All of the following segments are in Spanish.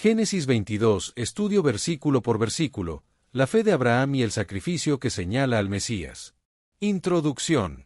Génesis 22, estudio versículo por versículo, la fe de Abraham y el sacrificio que señala al Mesías. Introducción.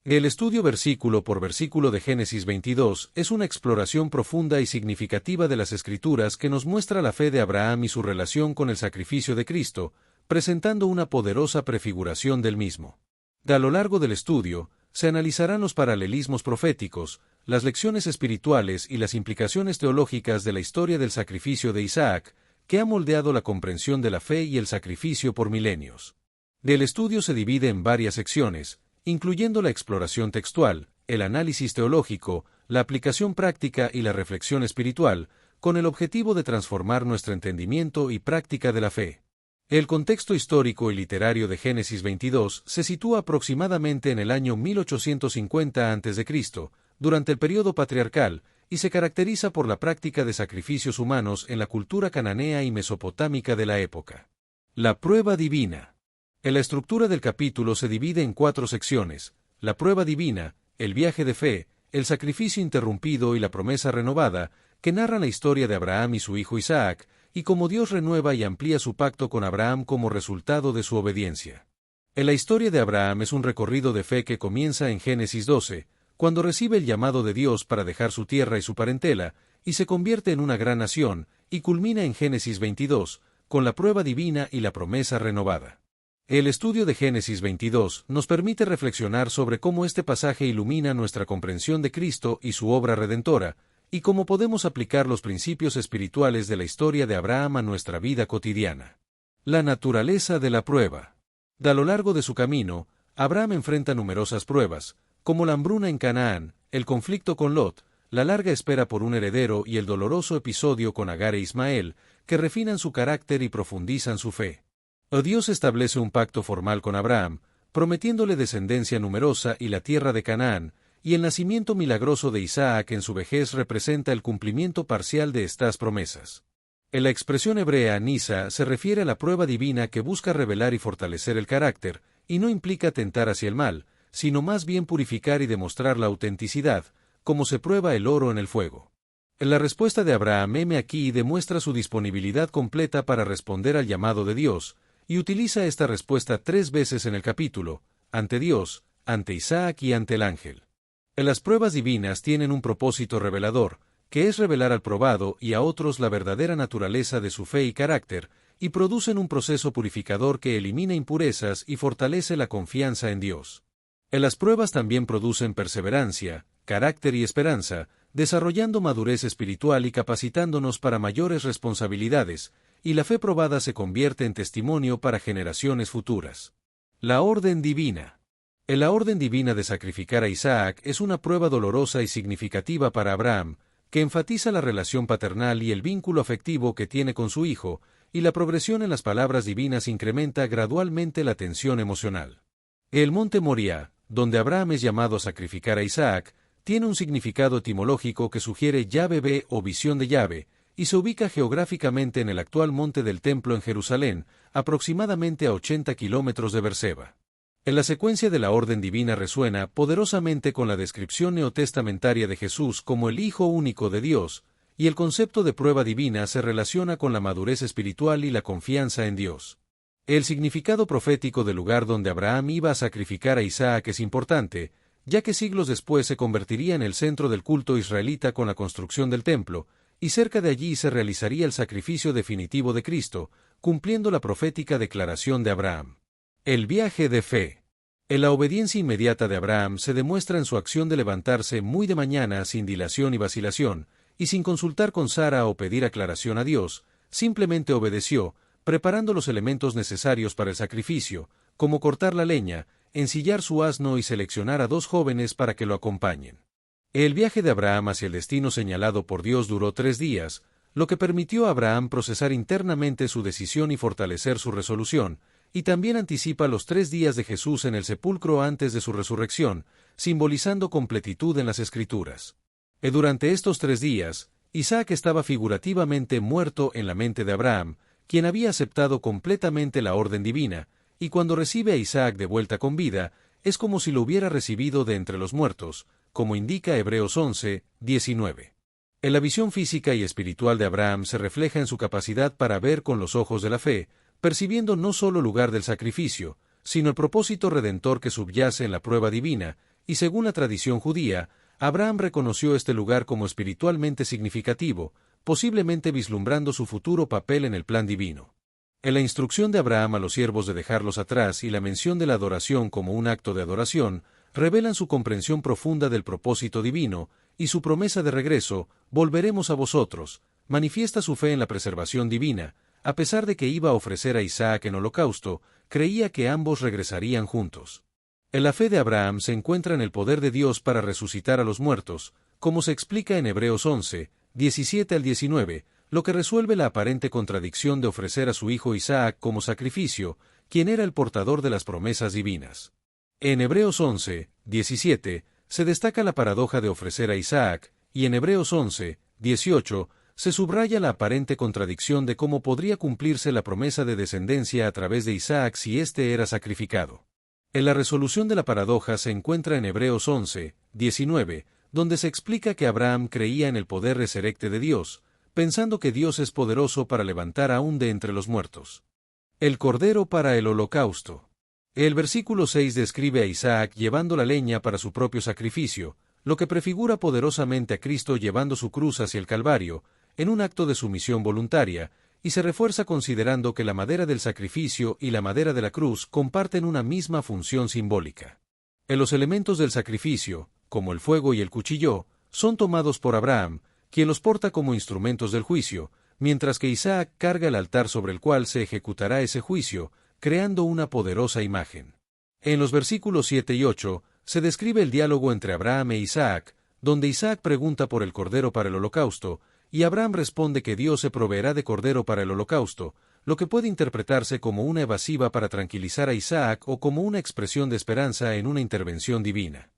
El estudio versículo por versículo de Génesis 22 es una exploración profunda y significativa de las Escrituras que nos muestra la fe de Abraham y su relación con el sacrificio de Cristo, presentando una poderosa prefiguración del mismo. A lo largo del estudio, se analizarán los paralelismos proféticos, las lecciones espirituales y las implicaciones teológicas de la historia del sacrificio de Isaac, que ha moldeado la comprensión de la fe y el sacrificio por milenios. El estudio se divide en varias secciones, incluyendo la exploración textual, el análisis teológico, la aplicación práctica y la reflexión espiritual, con el objetivo de transformar nuestro entendimiento y práctica de la fe. El contexto histórico y literario de Génesis 22 se sitúa aproximadamente en el año 1850 a.C., durante el período patriarcal, y se caracteriza por la práctica de sacrificios humanos en la cultura cananea y mesopotámica de la época. La prueba divina. La estructura del capítulo se divide en 4 secciones: la prueba divina, el viaje de fe, el sacrificio interrumpido y la promesa renovada, que narran la historia de Abraham y su hijo Isaac, y cómo Dios renueva y amplía su pacto con Abraham como resultado de su obediencia. La historia de Abraham es un recorrido de fe que comienza en Génesis 12, cuando recibe el llamado de Dios para dejar su tierra y su parentela, y se convierte en una gran nación, y culmina en Génesis 22, con la prueba divina y la promesa renovada. El estudio de Génesis 22 nos permite reflexionar sobre cómo este pasaje ilumina nuestra comprensión de Cristo y su obra redentora, y cómo podemos aplicar los principios espirituales de la historia de Abraham a nuestra vida cotidiana. La naturaleza de la prueba. A lo largo de su camino, Abraham enfrenta numerosas pruebas, como la hambruna en Canaán, el conflicto con Lot, la larga espera por un heredero y el doloroso episodio con Agar e Ismael, que refinan su carácter y profundizan su fe. Dios establece un pacto formal con Abraham, prometiéndole descendencia numerosa y la tierra de Canaán, y el nacimiento milagroso de Isaac en su vejez representa el cumplimiento parcial de estas promesas. En la expresión hebrea nisa se refiere a la prueba divina que busca revelar y fortalecer el carácter, y no implica tentar hacia el mal, sino más bien purificar y demostrar la autenticidad, como se prueba el oro en el fuego. La respuesta de Abraham aquí demuestra su disponibilidad completa para responder al llamado de Dios, y utiliza esta respuesta 3 veces en el capítulo: ante Dios, ante Isaac y ante el ángel. Las pruebas divinas tienen un propósito revelador, que es revelar al probado y a otros la verdadera naturaleza de su fe y carácter, y producen un proceso purificador que elimina impurezas y fortalece la confianza en Dios. Las pruebas también producen perseverancia, carácter y esperanza, desarrollando madurez espiritual y capacitándonos para mayores responsabilidades, y la fe probada se convierte en testimonio para generaciones futuras. La orden divina. La orden divina de sacrificar a Isaac es una prueba dolorosa y significativa para Abraham, que enfatiza la relación paternal y el vínculo afectivo que tiene con su hijo, y la progresión en las palabras divinas incrementa gradualmente la tensión emocional. El monte Moriah, donde Abraham es llamado a sacrificar a Isaac, tiene un significado etimológico que sugiere Yahvé o visión de Yahvé, y se ubica geográficamente en el actual monte del Templo en Jerusalén, aproximadamente a 80 kilómetros de Beerseba. En la secuencia de la orden divina resuena poderosamente con la descripción neotestamentaria de Jesús como el Hijo único de Dios, y el concepto de prueba divina se relaciona con la madurez espiritual y la confianza en Dios. El significado profético del lugar donde Abraham iba a sacrificar a Isaac es importante, ya que siglos después se convertiría en el centro del culto israelita con la construcción del templo, y cerca de allí se realizaría el sacrificio definitivo de Cristo, cumpliendo la profética declaración de Abraham. El viaje de fe. En la obediencia inmediata de Abraham se demuestra en su acción de levantarse muy de mañana sin dilación y vacilación, y sin consultar con Sara o pedir aclaración a Dios, simplemente obedeció, preparando los elementos necesarios para el sacrificio, como cortar la leña, ensillar su asno y seleccionar a 2 jóvenes para que lo acompañen. El viaje de Abraham hacia el destino señalado por Dios duró 3 días, lo que permitió a Abraham procesar internamente su decisión y fortalecer su resolución, y también anticipa los 3 días de Jesús en el sepulcro antes de su resurrección, simbolizando completitud en las Escrituras. Durante estos 3 días, Isaac estaba figurativamente muerto en la mente de Abraham, quien había aceptado completamente la orden divina, y cuando recibe a Isaac de vuelta con vida, es como si lo hubiera recibido de entre los muertos, como indica Hebreos 11, 19. En la visión física y espiritual de Abraham se refleja en su capacidad para ver con los ojos de la fe, percibiendo no solo el lugar del sacrificio, sino el propósito redentor que subyace en la prueba divina, y según la tradición judía, Abraham reconoció este lugar como espiritualmente significativo, posiblemente vislumbrando su futuro papel en el plan divino. En la instrucción de Abraham a los siervos de dejarlos atrás y la mención de la adoración como un acto de adoración, revelan su comprensión profunda del propósito divino, y su promesa de regreso, volveremos a vosotros, manifiesta su fe en la preservación divina. A pesar de que iba a ofrecer a Isaac en holocausto, creía que ambos regresarían juntos. En la fe de Abraham se encuentra en el poder de Dios para resucitar a los muertos, como se explica en Hebreos 11, 17 al 19, lo que resuelve la aparente contradicción de ofrecer a su hijo Isaac como sacrificio, quien era el portador de las promesas divinas. En Hebreos 11, 17, se destaca la paradoja de ofrecer a Isaac, y en Hebreos 11, 18, se subraya la aparente contradicción de cómo podría cumplirse la promesa de descendencia a través de Isaac si éste era sacrificado. En la resolución de la paradoja se encuentra en Hebreos 11, 19, donde se explica que Abraham creía en el poder resurrecte de Dios, pensando que Dios es poderoso para levantar aún de entre los muertos. El cordero para el holocausto. El versículo 6 describe a Isaac llevando la leña para su propio sacrificio, lo que prefigura poderosamente a Cristo llevando su cruz hacia el Calvario, en un acto de sumisión voluntaria, y se refuerza considerando que la madera del sacrificio y la madera de la cruz comparten una misma función simbólica. En los elementos del sacrificio, como el fuego y el cuchillo, son tomados por Abraham, quien los porta como instrumentos del juicio, mientras que Isaac carga el altar sobre el cual se ejecutará ese juicio, creando una poderosa imagen. En los versículos 7 y 8, se describe el diálogo entre Abraham e Isaac, donde Isaac pregunta por el cordero para el holocausto, y Abraham responde que Dios se proveerá de cordero para el holocausto, lo que puede interpretarse como una evasiva para tranquilizar a Isaac o como una expresión de esperanza en una intervención divina.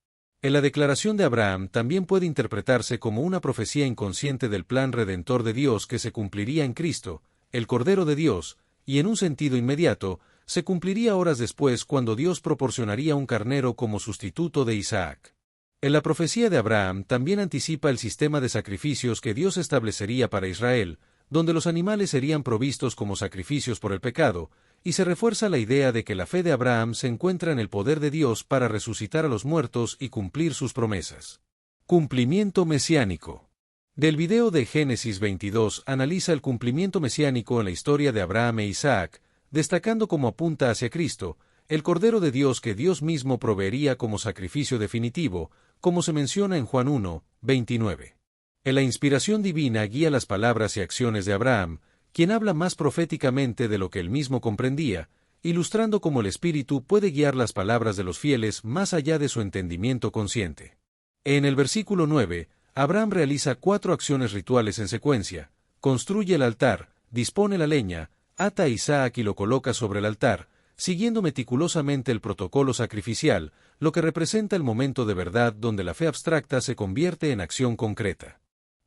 En la declaración de Abraham también puede interpretarse como una profecía inconsciente del plan redentor de Dios que se cumpliría en Cristo, el Cordero de Dios, y en un sentido inmediato, se cumpliría horas después cuando Dios proporcionaría un carnero como sustituto de Isaac. En la profecía de Abraham también anticipa el sistema de sacrificios que Dios establecería para Israel, donde los animales serían provistos como sacrificios por el pecado, y se refuerza la idea de que la fe de Abraham se encuentra en el poder de Dios para resucitar a los muertos y cumplir sus promesas. Cumplimiento mesiánico. Del video de Génesis 22 analiza el cumplimiento mesiánico en la historia de Abraham e Isaac, destacando como apunta hacia Cristo, el Cordero de Dios que Dios mismo proveería como sacrificio definitivo, como se menciona en Juan 1, 29. En la inspiración divina guía las palabras y acciones de Abraham, quien habla más proféticamente de lo que él mismo comprendía, ilustrando cómo el Espíritu puede guiar las palabras de los fieles más allá de su entendimiento consciente. En el versículo 9, Abraham realiza 4 acciones rituales en secuencia: construye el altar, dispone la leña, ata a Isaac y lo coloca sobre el altar, siguiendo meticulosamente el protocolo sacrificial, lo que representa el momento de verdad donde la fe abstracta se convierte en acción concreta.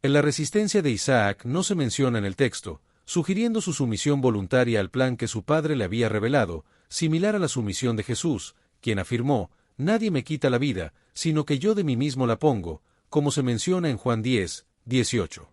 En la resistencia de Isaac no se menciona en el texto, sugiriendo su sumisión voluntaria al plan que su padre le había revelado, similar a la sumisión de Jesús, quien afirmó: «Nadie me quita la vida, sino que yo de mí mismo la pongo», como se menciona en Juan 10, 18.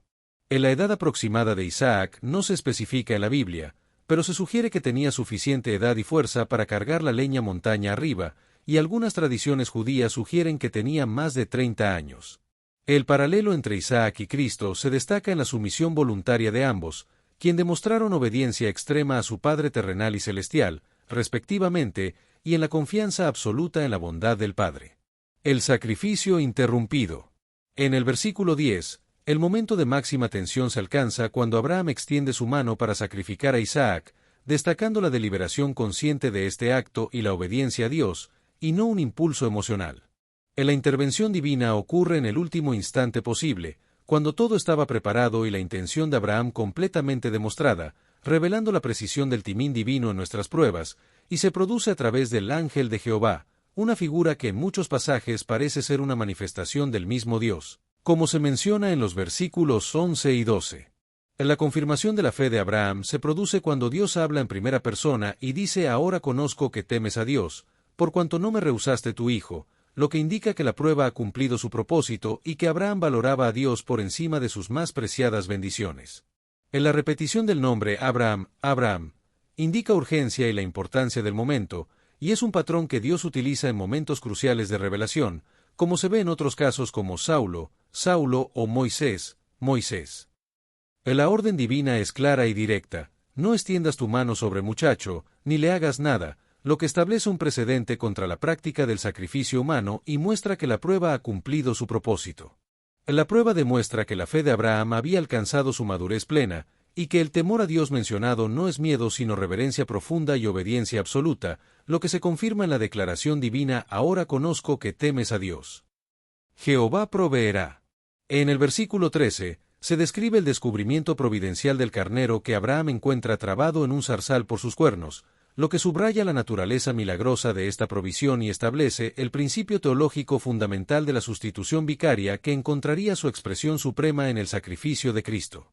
En la edad aproximada de Isaac no se especifica en la Biblia, pero se sugiere que tenía suficiente edad y fuerza para cargar la leña montaña arriba, y algunas tradiciones judías sugieren que tenía más de 30 años. El paralelo entre Isaac y Cristo se destaca en la sumisión voluntaria de ambos, quien demostraron obediencia extrema a su Padre terrenal y celestial, respectivamente, y en la confianza absoluta en la bondad del Padre. El sacrificio interrumpido. En el versículo 10, el momento de máxima tensión se alcanza cuando Abraham extiende su mano para sacrificar a Isaac, destacando la deliberación consciente de este acto y la obediencia a Dios, y no un impulso emocional. En la intervención divina ocurre en el último instante posible, cuando todo estaba preparado y la intención de Abraham completamente demostrada, revelando la precisión del timín divino en nuestras pruebas, y se produce a través del ángel de Jehová, una figura que en muchos pasajes parece ser una manifestación del mismo Dios, como se menciona en los versículos 11 y 12. En la confirmación de la fe de Abraham se produce cuando Dios habla en primera persona y dice: «Ahora conozco que temes a Dios, por cuanto no me rehusaste tu hijo, lo que indica que la prueba ha cumplido su propósito y que Abraham valoraba a Dios por encima de sus más preciadas bendiciones. En la repetición del nombre Abraham, Abraham, indica urgencia y la importancia del momento, y es un patrón que Dios utiliza en momentos cruciales de revelación, como se ve en otros casos como Saulo, Saulo o Moisés, Moisés. La orden divina es clara y directa: no extiendas tu mano sobre el muchacho, ni le hagas nada, lo que establece un precedente contra la práctica del sacrificio humano y muestra que la prueba ha cumplido su propósito. La prueba demuestra que la fe de Abraham había alcanzado su madurez plena, y que el temor a Dios mencionado no es miedo sino reverencia profunda y obediencia absoluta, lo que se confirma en la declaración divina: ahora conozco que temes a Dios. Jehová proveerá. En el versículo 13, se describe el descubrimiento providencial del carnero que Abraham encuentra trabado en un zarzal por sus cuernos, lo que subraya la naturaleza milagrosa de esta provisión y establece el principio teológico fundamental de la sustitución vicaria que encontraría su expresión suprema en el sacrificio de Cristo.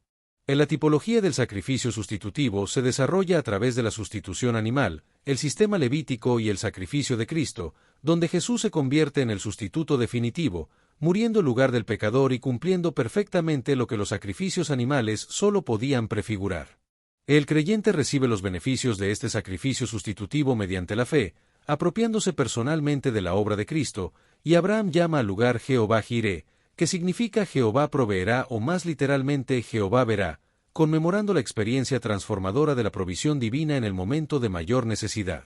En la tipología del sacrificio sustitutivo se desarrolla a través de la sustitución animal, el sistema levítico y el sacrificio de Cristo, donde Jesús se convierte en el sustituto definitivo, muriendo en lugar del pecador y cumpliendo perfectamente lo que los sacrificios animales solo podían prefigurar. El creyente recibe los beneficios de este sacrificio sustitutivo mediante la fe, apropiándose personalmente de la obra de Cristo, y Abraham llama al lugar Jehová Jireh, que significa Jehová proveerá o más literalmente Jehová verá, conmemorando la experiencia transformadora de la provisión divina en el momento de mayor necesidad.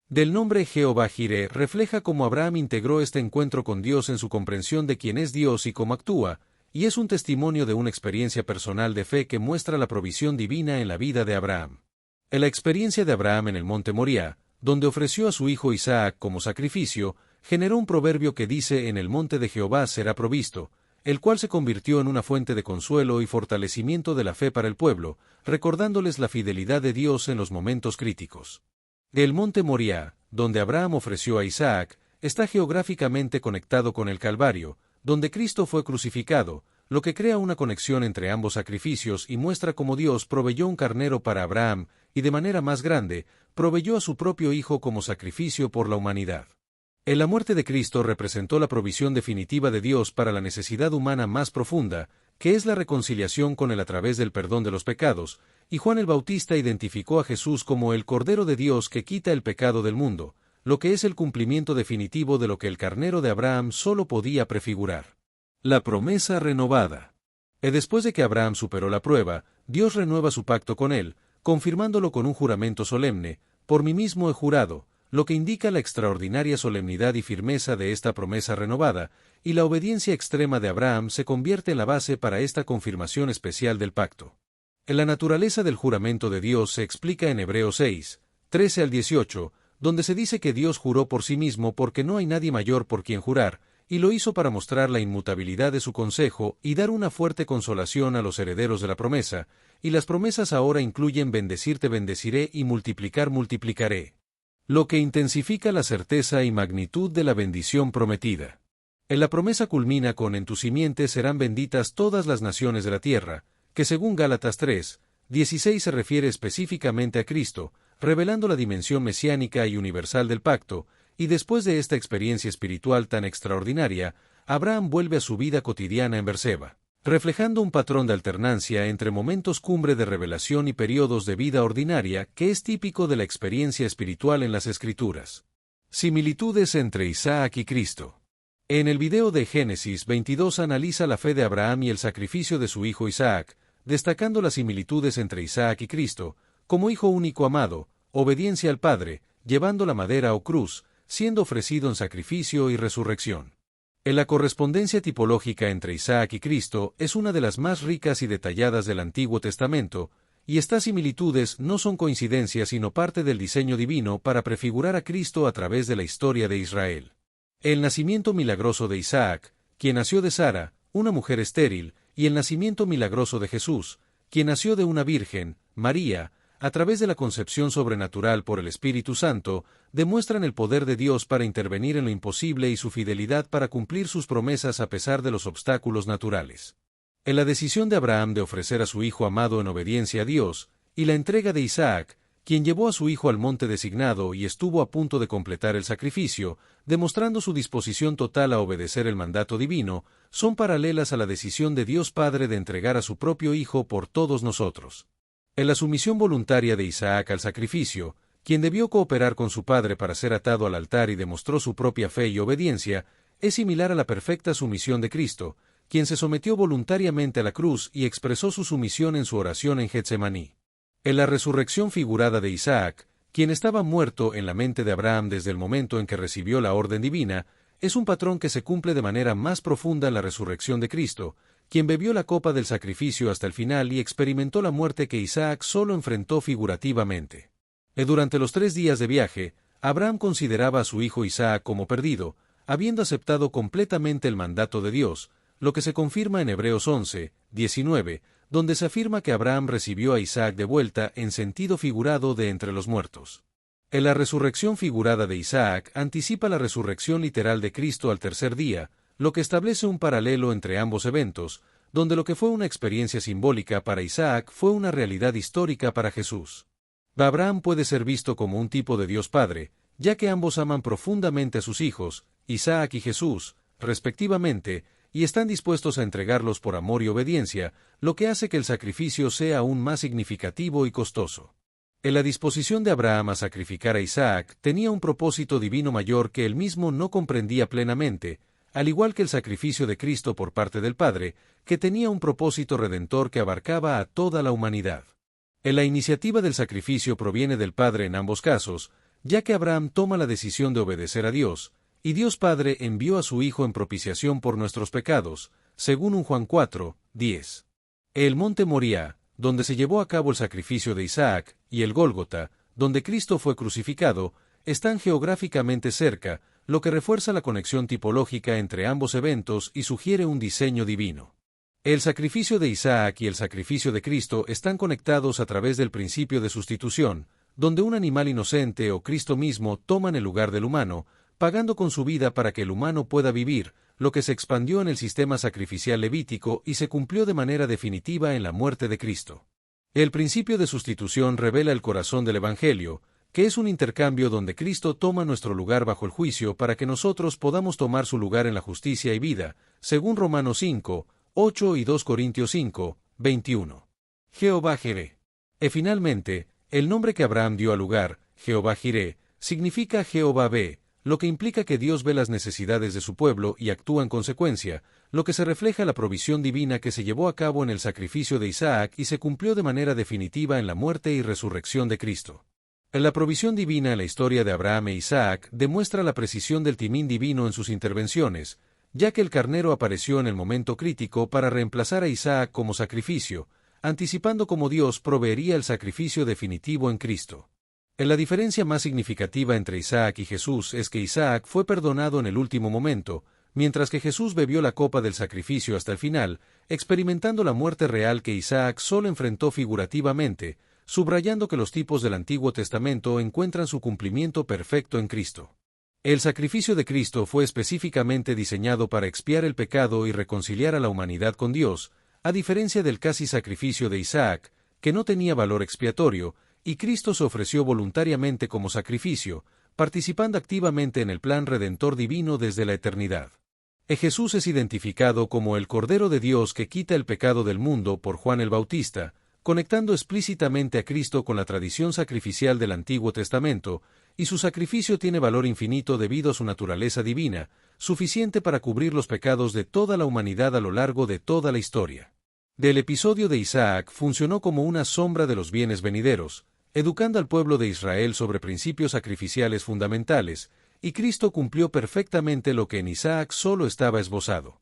Del nombre Jehová Jireh refleja cómo Abraham integró este encuentro con Dios en su comprensión de quién es Dios y cómo actúa, y es un testimonio de una experiencia personal de fe que muestra la provisión divina en la vida de Abraham. En la experiencia de Abraham en el monte Moriah, donde ofreció a su hijo Isaac como sacrificio, generó un proverbio que dice: en el monte de Jehová será provisto, el cual se convirtió en una fuente de consuelo y fortalecimiento de la fe para el pueblo, recordándoles la fidelidad de Dios en los momentos críticos. El monte Moriah, donde Abraham ofreció a Isaac, está geográficamente conectado con el Calvario, donde Cristo fue crucificado, lo que crea una conexión entre ambos sacrificios y muestra cómo Dios proveyó un carnero para Abraham, y de manera más grande, proveyó a su propio Hijo como sacrificio por la humanidad. En la muerte de Cristo representó la provisión definitiva de Dios para la necesidad humana más profunda, que es la reconciliación con Él a través del perdón de los pecados, y Juan el Bautista identificó a Jesús como el Cordero de Dios que quita el pecado del mundo, lo que es el cumplimiento definitivo de lo que el carnero de Abraham solo podía prefigurar. La promesa renovada. Después de que Abraham superó la prueba, Dios renueva su pacto con él, confirmándolo con un juramento solemne: por mí mismo he jurado, lo que indica la extraordinaria solemnidad y firmeza de esta promesa renovada, y la obediencia extrema de Abraham se convierte en la base para esta confirmación especial del pacto. En la naturaleza del juramento de Dios se explica en Hebreos 6, 13 al 18, donde se dice que Dios juró por sí mismo porque no hay nadie mayor por quien jurar, y lo hizo para mostrar la inmutabilidad de su consejo y dar una fuerte consolación a los herederos de la promesa, y las promesas ahora incluyen bendecirte bendeciré y multiplicar multiplicaré, lo que intensifica la certeza y magnitud de la bendición prometida. En la promesa culmina con: en tu simiente serán benditas todas las naciones de la tierra, que según Gálatas 3, 16 se refiere específicamente a Cristo, revelando la dimensión mesiánica y universal del pacto, y después de esta experiencia espiritual tan extraordinaria, Abraham vuelve a su vida cotidiana en Berseba, reflejando un patrón de alternancia entre momentos cumbre de revelación y periodos de vida ordinaria que es típico de la experiencia espiritual en las Escrituras. Similitudes entre Isaac y Cristo. En el video de Génesis 22 analiza la fe de Abraham y el sacrificio de su hijo Isaac, destacando las similitudes entre Isaac y Cristo, como hijo único amado, obediencia al Padre, llevando la madera o cruz, siendo ofrecido en sacrificio y resurrección. En la correspondencia tipológica entre Isaac y Cristo es una de las más ricas y detalladas del Antiguo Testamento, y estas similitudes no son coincidencias sino parte del diseño divino para prefigurar a Cristo a través de la historia de Israel. El nacimiento milagroso de Isaac, quien nació de Sara, una mujer estéril, y el nacimiento milagroso de Jesús, quien nació de una virgen, María, a través de la concepción sobrenatural por el Espíritu Santo, demuestran el poder de Dios para intervenir en lo imposible y su fidelidad para cumplir sus promesas a pesar de los obstáculos naturales. En la decisión de Abraham de ofrecer a su hijo amado en obediencia a Dios, y la entrega de Isaac, quien llevó a su hijo al monte designado y estuvo a punto de completar el sacrificio, demostrando su disposición total a obedecer el mandato divino, son paralelas a la decisión de Dios Padre de entregar a su propio Hijo por todos nosotros. En la sumisión voluntaria de Isaac al sacrificio, quien debió cooperar con su padre para ser atado al altar y demostró su propia fe y obediencia, es similar a la perfecta sumisión de Cristo, quien se sometió voluntariamente a la cruz y expresó su sumisión en su oración en Getsemaní. En la resurrección figurada de Isaac, quien estaba muerto en la mente de Abraham desde el momento en que recibió la orden divina, es un patrón que se cumple de manera más profunda en la resurrección de Cristo, quien bebió la copa del sacrificio hasta el final y experimentó la muerte que Isaac solo enfrentó figurativamente. Durante los 3 días de viaje, Abraham consideraba a su hijo Isaac como perdido, habiendo aceptado completamente el mandato de Dios, lo que se confirma en Hebreos 11, 19, donde se afirma que Abraham recibió a Isaac de vuelta en sentido figurado de entre los muertos. En la resurrección figurada de Isaac anticipa la resurrección literal de Cristo al tercer día, lo que establece un paralelo entre ambos eventos, donde lo que fue una experiencia simbólica para Isaac fue una realidad histórica para Jesús. Abraham puede ser visto como un tipo de Dios Padre, ya que ambos aman profundamente a sus hijos, Isaac y Jesús, respectivamente, y están dispuestos a entregarlos por amor y obediencia, lo que hace que el sacrificio sea aún más significativo y costoso. En la disposición de Abraham a sacrificar a Isaac tenía un propósito divino mayor que él mismo no comprendía plenamente, al igual que el sacrificio de Cristo por parte del Padre, que tenía un propósito redentor que abarcaba a toda la humanidad. La iniciativa del sacrificio proviene del Padre en ambos casos, ya que Abraham toma la decisión de obedecer a Dios, y Dios Padre envió a su Hijo en propiciación por nuestros pecados, según 1 Juan 4, 10. El monte Moriah, donde se llevó a cabo el sacrificio de Isaac, y el Gólgota, donde Cristo fue crucificado, están geográficamente cerca, lo que refuerza la conexión tipológica entre ambos eventos y sugiere un diseño divino. El sacrificio de Isaac y el sacrificio de Cristo están conectados a través del principio de sustitución, donde un animal inocente o Cristo mismo toman el lugar del humano, pagando con su vida para que el humano pueda vivir, lo que se expandió en el sistema sacrificial levítico y se cumplió de manera definitiva en la muerte de Cristo. El principio de sustitución revela el corazón del Evangelio, que es un intercambio donde Cristo toma nuestro lugar bajo el juicio para que nosotros podamos tomar su lugar en la justicia y vida, según Romanos 5, 8 y 2 Corintios 5, 21. Jehová Jireh. Finalmente, el nombre que Abraham dio al lugar, Jehová Jireh, significa Jehová ve, lo que implica que Dios ve las necesidades de su pueblo y actúa en consecuencia, lo que se refleja en la provisión divina que se llevó a cabo en el sacrificio de Isaac y se cumplió de manera definitiva en la muerte y resurrección de Cristo. La provisión divina en la historia de Abraham e Isaac demuestra la precisión del timín divino en sus intervenciones, ya que el carnero apareció en el momento crítico para reemplazar a Isaac como sacrificio, anticipando cómo Dios proveería el sacrificio definitivo en Cristo. La diferencia más significativa entre Isaac y Jesús es que Isaac fue perdonado en el último momento, mientras que Jesús bebió la copa del sacrificio hasta el final, experimentando la muerte real que Isaac solo enfrentó figurativamente, subrayando que los tipos del Antiguo Testamento encuentran su cumplimiento perfecto en Cristo. El sacrificio de Cristo fue específicamente diseñado para expiar el pecado y reconciliar a la humanidad con Dios, a diferencia del casi sacrificio de Isaac, que no tenía valor expiatorio, y Cristo se ofreció voluntariamente como sacrificio, participando activamente en el plan redentor divino desde la eternidad. Jesús es identificado como el Cordero de Dios que quita el pecado del mundo por Juan el Bautista, conectando explícitamente a Cristo con la tradición sacrificial del Antiguo Testamento, y su sacrificio tiene valor infinito debido a su naturaleza divina, suficiente para cubrir los pecados de toda la humanidad a lo largo de toda la historia. Del episodio de Isaac funcionó como una sombra de los bienes venideros, educando al pueblo de Israel sobre principios sacrificiales fundamentales, y Cristo cumplió perfectamente lo que en Isaac solo estaba esbozado.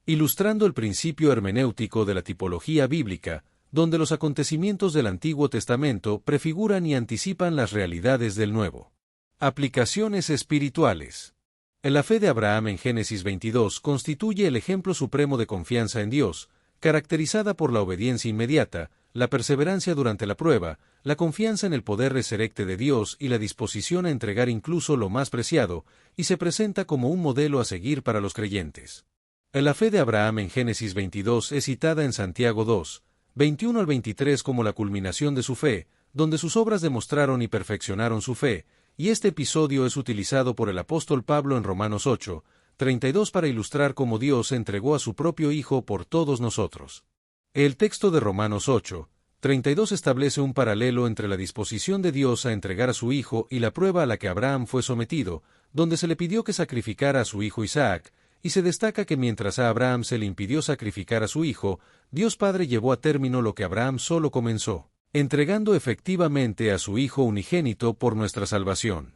Ilustrando el principio hermenéutico de la tipología bíblica, donde los acontecimientos del Antiguo Testamento prefiguran y anticipan las realidades del Nuevo. Aplicaciones espirituales. La fe de Abraham en Génesis 22 constituye el ejemplo supremo de confianza en Dios, caracterizada por la obediencia inmediata, la perseverancia durante la prueba, la confianza en el poder resurrecte de Dios y la disposición a entregar incluso lo más preciado, y se presenta como un modelo a seguir para los creyentes. La fe de Abraham en Génesis 22 es citada en Santiago 2, 21 al 23 como la culminación de su fe, donde sus obras demostraron y perfeccionaron su fe, y este episodio es utilizado por el apóstol Pablo en Romanos 8:32 para ilustrar cómo Dios entregó a su propio Hijo por todos nosotros. El texto de Romanos 8:32 establece un paralelo entre la disposición de Dios a entregar a su Hijo y la prueba a la que Abraham fue sometido, donde se le pidió que sacrificara a su hijo Isaac, y se destaca que mientras a Abraham se le impidió sacrificar a su hijo, Dios Padre llevó a término lo que Abraham solo comenzó, entregando efectivamente a su Hijo unigénito por nuestra salvación.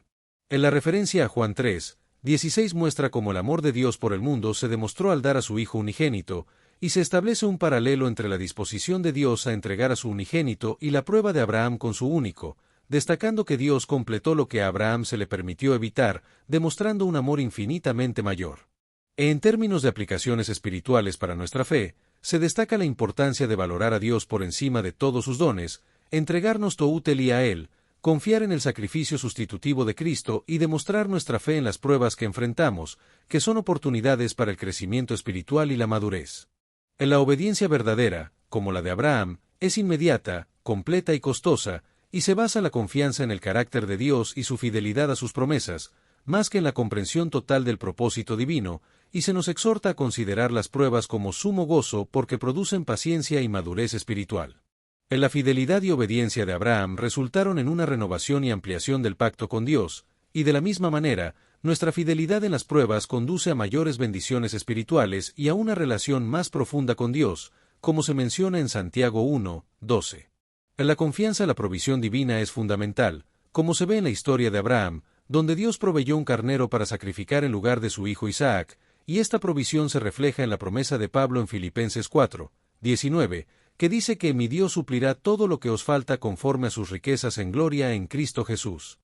En la referencia a Juan 3:16 muestra cómo el amor de Dios por el mundo se demostró al dar a su Hijo unigénito, y se establece un paralelo entre la disposición de Dios a entregar a su unigénito y la prueba de Abraham con su único, destacando que Dios completó lo que a Abraham se le permitió evitar, demostrando un amor infinitamente mayor. En términos de aplicaciones espirituales para nuestra fe, se destaca la importancia de valorar a Dios por encima de todos sus dones, entregarnos touteli a Él, confiar en el sacrificio sustitutivo de Cristo y demostrar nuestra fe en las pruebas que enfrentamos, que son oportunidades para el crecimiento espiritual y la madurez. En la obediencia verdadera, como la de Abraham, es inmediata, completa y costosa, y se basa en la confianza en el carácter de Dios y su fidelidad a sus promesas, más que en la comprensión total del propósito divino, y se nos exhorta a considerar las pruebas como sumo gozo porque producen paciencia y madurez espiritual. En la fidelidad y obediencia de Abraham resultaron en una renovación y ampliación del pacto con Dios, y de la misma manera, nuestra fidelidad en las pruebas conduce a mayores bendiciones espirituales y a una relación más profunda con Dios, como se menciona en Santiago 1:12. En la confianza en la provisión divina es fundamental, como se ve en la historia de Abraham, donde Dios proveyó un carnero para sacrificar en lugar de su hijo Isaac, y esta provisión se refleja en la promesa de Pablo en Filipenses 4:19, que dice que mi Dios suplirá todo lo que os falta conforme a sus riquezas en gloria en Cristo Jesús.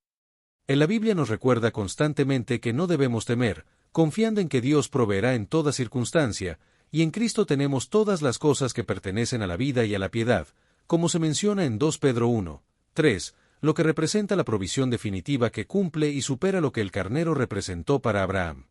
En la Biblia nos recuerda constantemente que no debemos temer, confiando en que Dios proveerá en toda circunstancia, y en Cristo tenemos todas las cosas que pertenecen a la vida y a la piedad, como se menciona en 2 Pedro 1:3, lo que representa la provisión definitiva que cumple y supera lo que el carnero representó para Abraham.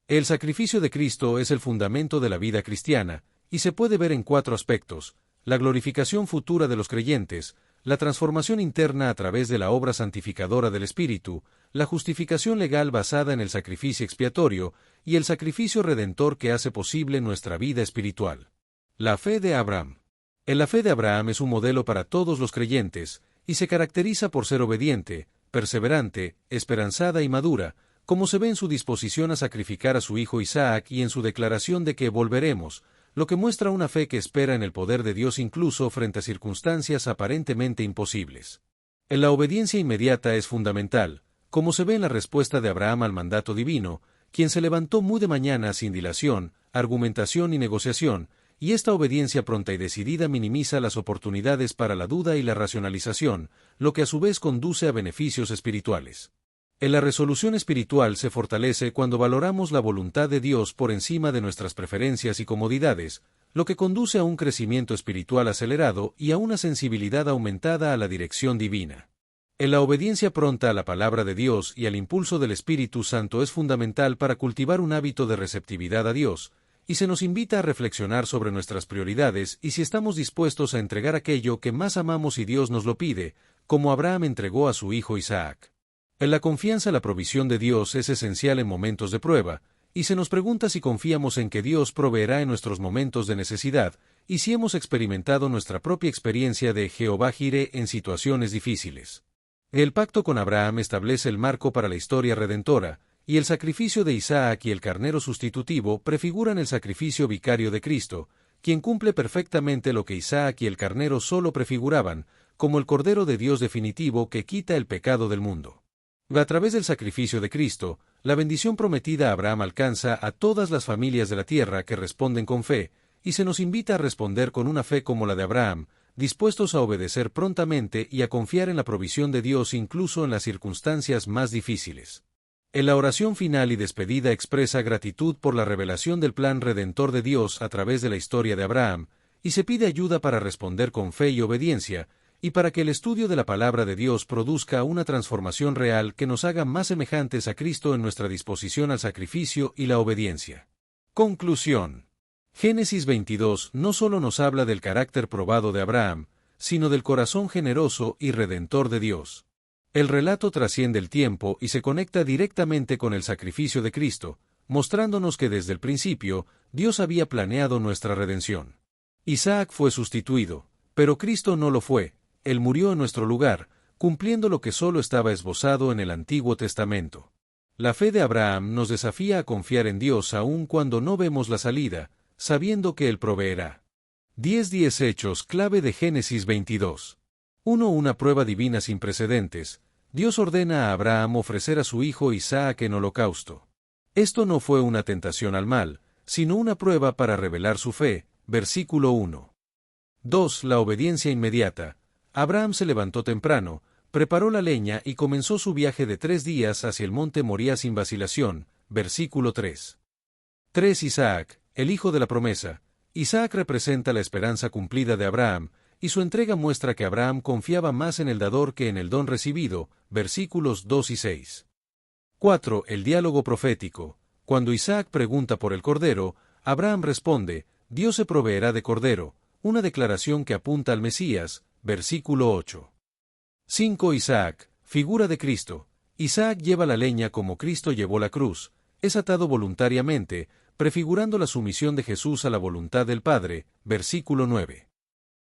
El sacrificio de Cristo es el fundamento de la vida cristiana, y se puede ver en 4 aspectos: la glorificación futura de los creyentes, la transformación interna a través de la obra santificadora del Espíritu, la justificación legal basada en el sacrificio expiatorio, y el sacrificio redentor que hace posible nuestra vida espiritual. La fe de Abraham. En la fe de Abraham es un modelo para todos los creyentes, y se caracteriza por ser obediente, perseverante, esperanzada y madura, como se ve en su disposición a sacrificar a su hijo Isaac y en su declaración de que volveremos, lo que muestra una fe que espera en el poder de Dios incluso frente a circunstancias aparentemente imposibles. En la obediencia inmediata es fundamental, como se ve en la respuesta de Abraham al mandato divino, quien se levantó muy de mañana sin dilación, argumentación y negociación, y esta obediencia pronta y decidida minimiza las oportunidades para la duda y la racionalización, lo que a su vez conduce a beneficios espirituales. En la resolución espiritual se fortalece cuando valoramos la voluntad de Dios por encima de nuestras preferencias y comodidades, lo que conduce a un crecimiento espiritual acelerado y a una sensibilidad aumentada a la dirección divina. En la obediencia pronta a la palabra de Dios y al impulso del Espíritu Santo es fundamental para cultivar un hábito de receptividad a Dios, y se nos invita a reflexionar sobre nuestras prioridades y si estamos dispuestos a entregar aquello que más amamos y Dios nos lo pide, como Abraham entregó a su hijo Isaac. En la confianza en la provisión de Dios es esencial en momentos de prueba, y se nos pregunta si confiamos en que Dios proveerá en nuestros momentos de necesidad, y si hemos experimentado nuestra propia experiencia de Jehová Jireh en situaciones difíciles. El pacto con Abraham establece el marco para la historia redentora, y el sacrificio de Isaac y el carnero sustitutivo prefiguran el sacrificio vicario de Cristo, quien cumple perfectamente lo que Isaac y el carnero solo prefiguraban, como el Cordero de Dios definitivo que quita el pecado del mundo. A través del sacrificio de Cristo, la bendición prometida a Abraham alcanza a todas las familias de la tierra que responden con fe, y se nos invita a responder con una fe como la de Abraham, dispuestos a obedecer prontamente y a confiar en la provisión de Dios incluso en las circunstancias más difíciles. En la oración final y despedida expresa gratitud por la revelación del plan redentor de Dios a través de la historia de Abraham, y se pide ayuda para responder con fe y obediencia, y para que el estudio de la palabra de Dios produzca una transformación real que nos haga más semejantes a Cristo en nuestra disposición al sacrificio y la obediencia. Conclusión. Génesis 22 no solo nos habla del carácter probado de Abraham, sino del corazón generoso y redentor de Dios. El relato trasciende el tiempo y se conecta directamente con el sacrificio de Cristo, mostrándonos que desde el principio, Dios había planeado nuestra redención. Isaac fue sustituido, pero Cristo no lo fue, Él murió en nuestro lugar, cumpliendo lo que solo estaba esbozado en el Antiguo Testamento. La fe de Abraham nos desafía a confiar en Dios aun cuando no vemos la salida, sabiendo que Él proveerá. 10 hechos clave de Génesis 22. 1. Una prueba divina sin precedentes. Dios ordena a Abraham ofrecer a su hijo Isaac en holocausto. Esto no fue una tentación al mal, sino una prueba para revelar su fe. Versículo 1. 2. La obediencia inmediata. Abraham se levantó temprano, preparó la leña y comenzó su viaje de 3 días hacia el monte Moría sin vacilación. Versículo 3. 3. Isaac, el hijo de la promesa. Isaac representa la esperanza cumplida de Abraham, y su entrega muestra que Abraham confiaba más en el dador que en el don recibido. Versículos 2 y 6. 4. El diálogo profético. Cuando Isaac pregunta por el cordero, Abraham responde, Dios se proveerá de cordero, una declaración que apunta al Mesías. Versículo 8. 5. Isaac, figura de Cristo. Isaac lleva la leña como Cristo llevó la cruz, es atado voluntariamente, prefigurando la sumisión de Jesús a la voluntad del Padre. Versículo 9.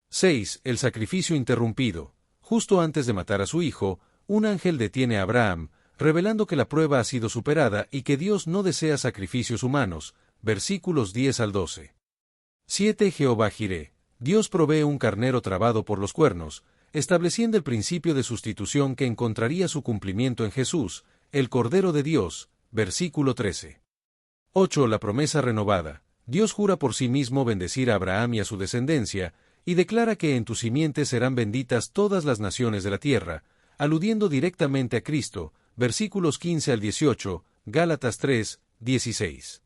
6. El sacrificio interrumpido. Justo antes de matar a su hijo, un ángel detiene a Abraham, revelando que la prueba ha sido superada y que Dios no desea sacrificios humanos. Versículos 10 al 12. 7. Jehová Jireh. Dios provee un carnero trabado por los cuernos, estableciendo el principio de sustitución que encontraría su cumplimiento en Jesús, el Cordero de Dios. Versículo 13. 8. La promesa renovada. Dios jura por sí mismo bendecir a Abraham y a su descendencia, y declara que en tu simiente serán benditas todas las naciones de la tierra, aludiendo directamente a Cristo. Versículos 15 al 18, Gálatas 3, 16.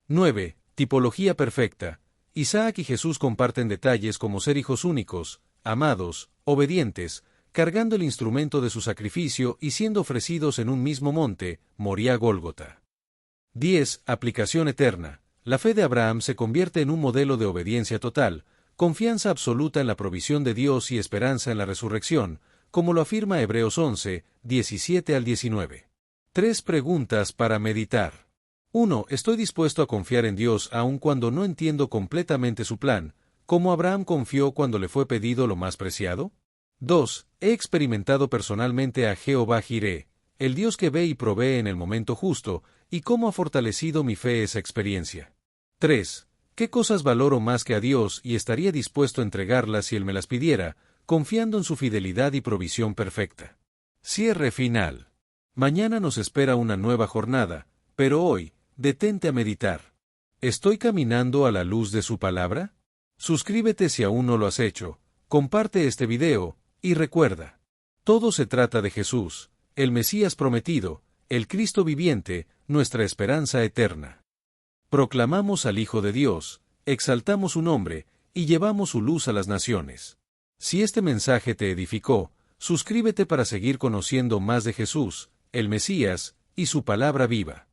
9. Tipología perfecta. Isaac y Jesús comparten detalles como ser hijos únicos, amados, obedientes, cargando el instrumento de su sacrificio y siendo ofrecidos en un mismo monte, Moría Gólgota. 10. Aplicación eterna. La fe de Abraham se convierte en un modelo de obediencia total, confianza absoluta en la provisión de Dios y esperanza en la resurrección, como lo afirma Hebreos 11, 17 al 19. 3 preguntas para meditar. 1. ¿Estoy dispuesto a confiar en Dios aun cuando no entiendo completamente su plan, como Abraham confió cuando le fue pedido lo más preciado? 2. ¿He experimentado personalmente a Jehová Jireh, el Dios que ve y provee en el momento justo, y cómo ha fortalecido mi fe esa experiencia? 3. ¿Qué cosas valoro más que a Dios y estaría dispuesto a entregarlas si Él me las pidiera, confiando en su fidelidad y provisión perfecta? Cierre final. Mañana nos espera una nueva jornada, pero hoy, detente a meditar. ¿Estoy caminando a la luz de su palabra? Suscríbete si aún no lo has hecho, comparte este video, y recuerda, todo se trata de Jesús, el Mesías prometido, el Cristo viviente, nuestra esperanza eterna. Proclamamos al Hijo de Dios, exaltamos su nombre, y llevamos su luz a las naciones. Si este mensaje te edificó, suscríbete para seguir conociendo más de Jesús, el Mesías, y su palabra viva.